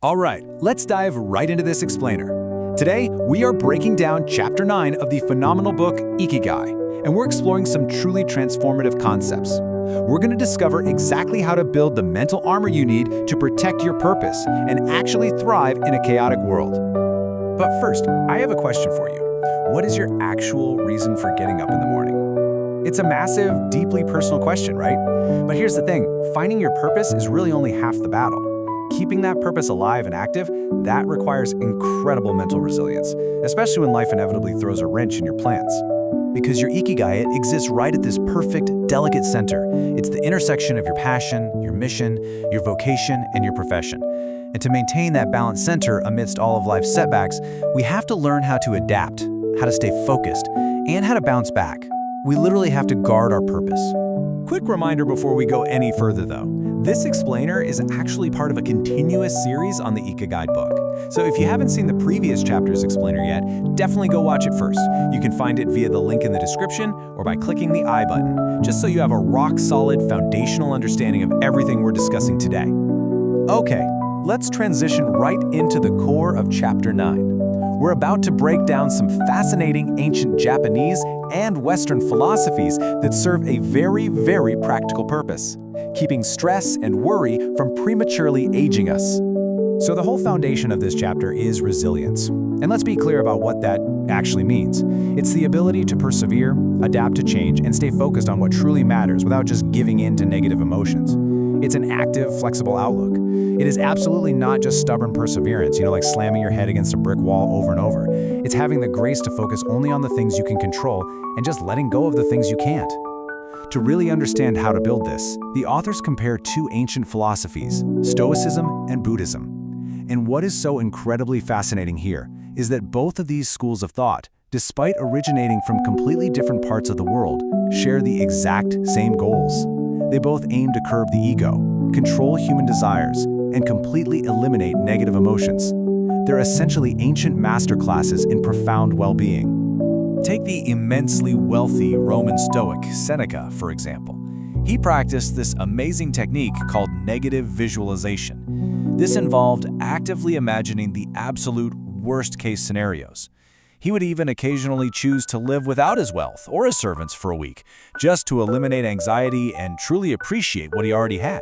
All right, let's dive right into this explainer. Today, we are breaking down Chapter 9 of the phenomenal book Ikigai, and we're exploring some truly transformative concepts. We're going to discover exactly how to build the mental armor you need to protect your purpose and actually thrive in a chaotic world. But first, I have a question for you. What is your actual reason for getting up in the morning? It's a massive, deeply personal question, right? But here's the thing, finding your purpose is really only half the battle. Keeping that purpose alive and active, that requires incredible mental resilience, especially when life inevitably throws a wrench in your plans. Because your Ikigai exists right at this perfect, delicate center. It's the intersection of your passion, your mission, your vocation, and your profession. And to maintain that balanced center amidst all of life's setbacks, we have to learn how to adapt, how to stay focused, and how to bounce back. We literally have to guard our purpose. Quick reminder before we go any further though. This explainer is actually part of a continuous series on the Ikigai book. So if you haven't seen the previous chapter's explainer yet, definitely go watch it first. You can find it via the link in the description or by clicking the I button, just so you have a rock-solid foundational understanding of everything we're discussing today. Okay, let's transition right into the core of Chapter 9. We're about to break down some fascinating ancient Japanese and Western philosophies that serve a very, very practical purpose, keeping stress and worry from prematurely aging us. So the whole foundation of this chapter is resilience. And let's be clear about what that actually means. It's the ability to persevere, adapt to change, and stay focused on what truly matters without just giving in to negative emotions. It's an active, flexible outlook. It is absolutely not just stubborn perseverance, like slamming your head against a brick wall over and over. It's having the grace to focus only on the things you can control and just letting go of the things you can't. To really understand how to build this, the authors compare two ancient philosophies, Stoicism and Buddhism. And what is so incredibly fascinating here is that both of these schools of thought, despite originating from completely different parts of the world, share the exact same goals. They both aim to curb the ego, control human desires, and completely eliminate negative emotions. They're essentially ancient masterclasses in profound well-being. Take the immensely wealthy Roman Stoic Seneca, for example. He practiced this amazing technique called negative visualization. This involved actively imagining the absolute worst-case scenarios. He would even occasionally choose to live without his wealth or his servants for a week, just to eliminate anxiety and truly appreciate what he already had.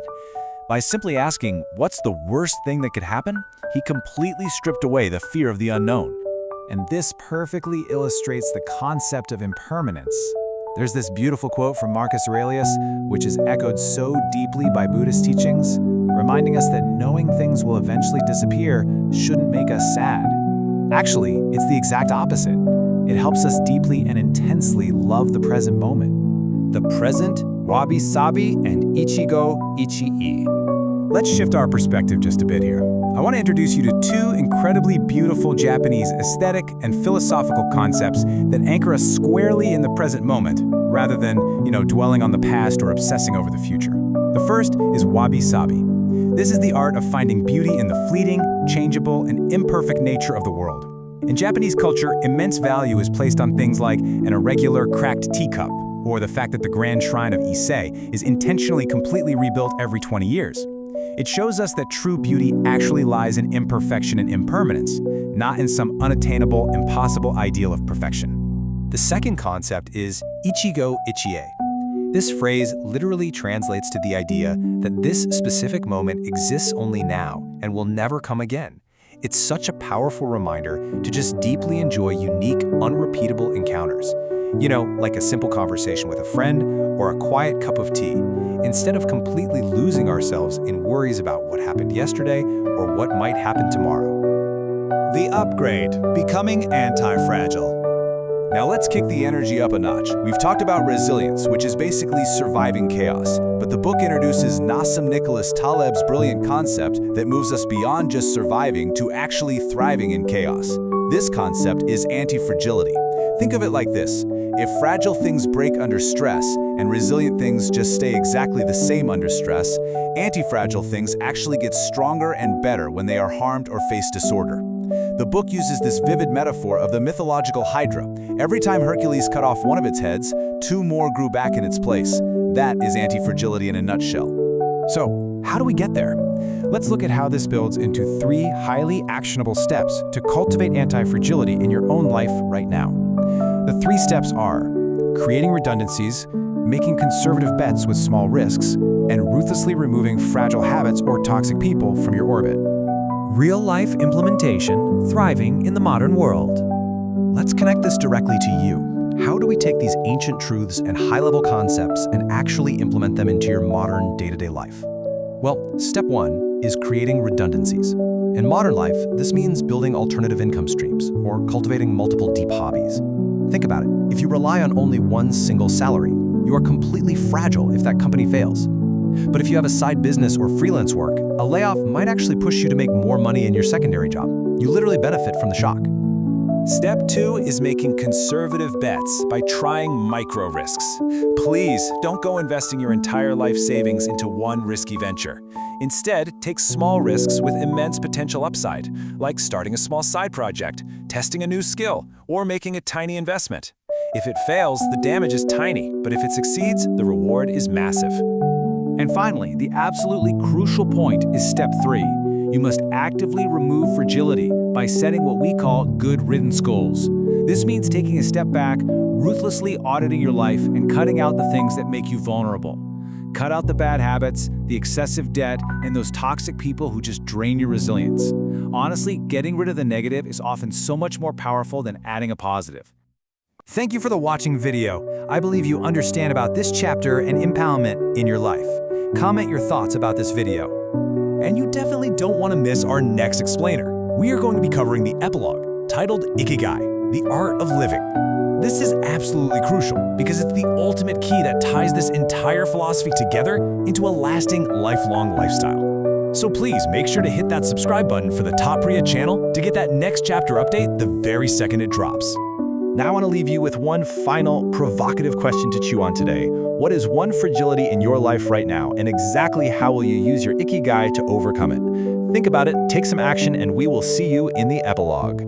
By simply asking, what's the worst thing that could happen? He completely stripped away the fear of the unknown. And this perfectly illustrates the concept of impermanence. There's this beautiful quote from Marcus Aurelius, which is echoed so deeply by Buddhist teachings, reminding us that knowing things will eventually disappear shouldn't make us sad. Actually, it's the exact opposite. It helps us deeply and intensely love the present moment. The present, Wabi-Sabi, and Ichigo, Let's shift our perspective just a bit here. I want to introduce you to two incredibly beautiful Japanese aesthetic and philosophical concepts that anchor us squarely in the present moment, rather than, dwelling on the past or obsessing over the future. The first is Wabi-Sabi. This is the art of finding beauty in the fleeting, changeable, and imperfect nature of the world. In Japanese culture, immense value is placed on things like an irregular, cracked teacup, or the fact that the grand shrine of Ise is intentionally completely rebuilt every 20 years. It shows us that true beauty actually lies in imperfection and impermanence, not in some unattainable, impossible ideal of perfection. The second concept is Ichigo. This phrase literally translates to the idea that this specific moment exists only now and will never come again. It's such a powerful reminder to just deeply enjoy unique, unrepeatable encounters. Like a simple conversation with a friend or a quiet cup of tea, instead of completely losing ourselves in worries about what happened yesterday or what might happen tomorrow. The upgrade, becoming anti-fragile. Now let's kick the energy up a notch. We've talked about resilience, which is basically surviving chaos, but the book introduces Nassim Nicholas Taleb's brilliant concept that moves us beyond just surviving to actually thriving in chaos. This concept is anti-fragility. Think of it like this. If fragile things break under stress and resilient things just stay exactly the same under stress, anti-fragile things actually get stronger and better when they are harmed or face disorder. The book uses this vivid metaphor of the mythological Hydra. Every time Hercules cut off one of its heads, two more grew back in its place. That is anti-fragility in a nutshell. So, how do we get there? Let's look at how this builds into 3 highly actionable steps to cultivate anti-fragility in your own life right now. The 3 steps are creating redundancies, making conservative bets with small risks, and ruthlessly removing fragile habits or toxic people from your orbit. Real-life implementation thriving in the modern world. Let's connect this directly to you. How do we take these ancient truths and high-level concepts and actually implement them into your modern day-to-day life? Well, step 1 is creating redundancies. In modern life, this means building alternative income streams or cultivating multiple deep hobbies. Think about it. If you rely on only one single salary, you are completely fragile if that company fails. But if you have a side business or freelance work, a layoff might actually push you to make more money in your secondary job. You literally benefit from the shock. Step 2 is making conservative bets by trying micro risks. Please don't go investing your entire life savings into one risky venture. Instead, take small risks with immense potential upside, like starting a small side project, testing a new skill, or making a tiny investment. If it fails, the damage is tiny, but if it succeeds, the reward is massive. And finally, the absolutely crucial point is step 3. You must actively remove fragility by setting what we call good riddance goals. This means taking a step back, ruthlessly auditing your life, and cutting out the things that make you vulnerable. Cut out the bad habits, the excessive debt, and those toxic people who just drain your resilience. Honestly, getting rid of the negative is often so much more powerful than adding a positive. Thank you for the watching video. I believe you understand about this chapter and empowerment in your life. Comment your thoughts about this video. And you definitely don't want to miss our next explainer. We are going to be covering the epilogue, titled Ikigai, the Art of Living. This is absolutely crucial because it's the ultimate key that ties this entire philosophy together into a lasting, lifelong lifestyle. So please make sure to hit that subscribe button for the Tatparya channel to get that next chapter update the very second it drops. Now I want to leave you with one final provocative question to chew on today. What is one fragility in your life right now, and exactly how will you use your Ikigai to overcome it? Think about it, take some action, and we will see you in the epilogue.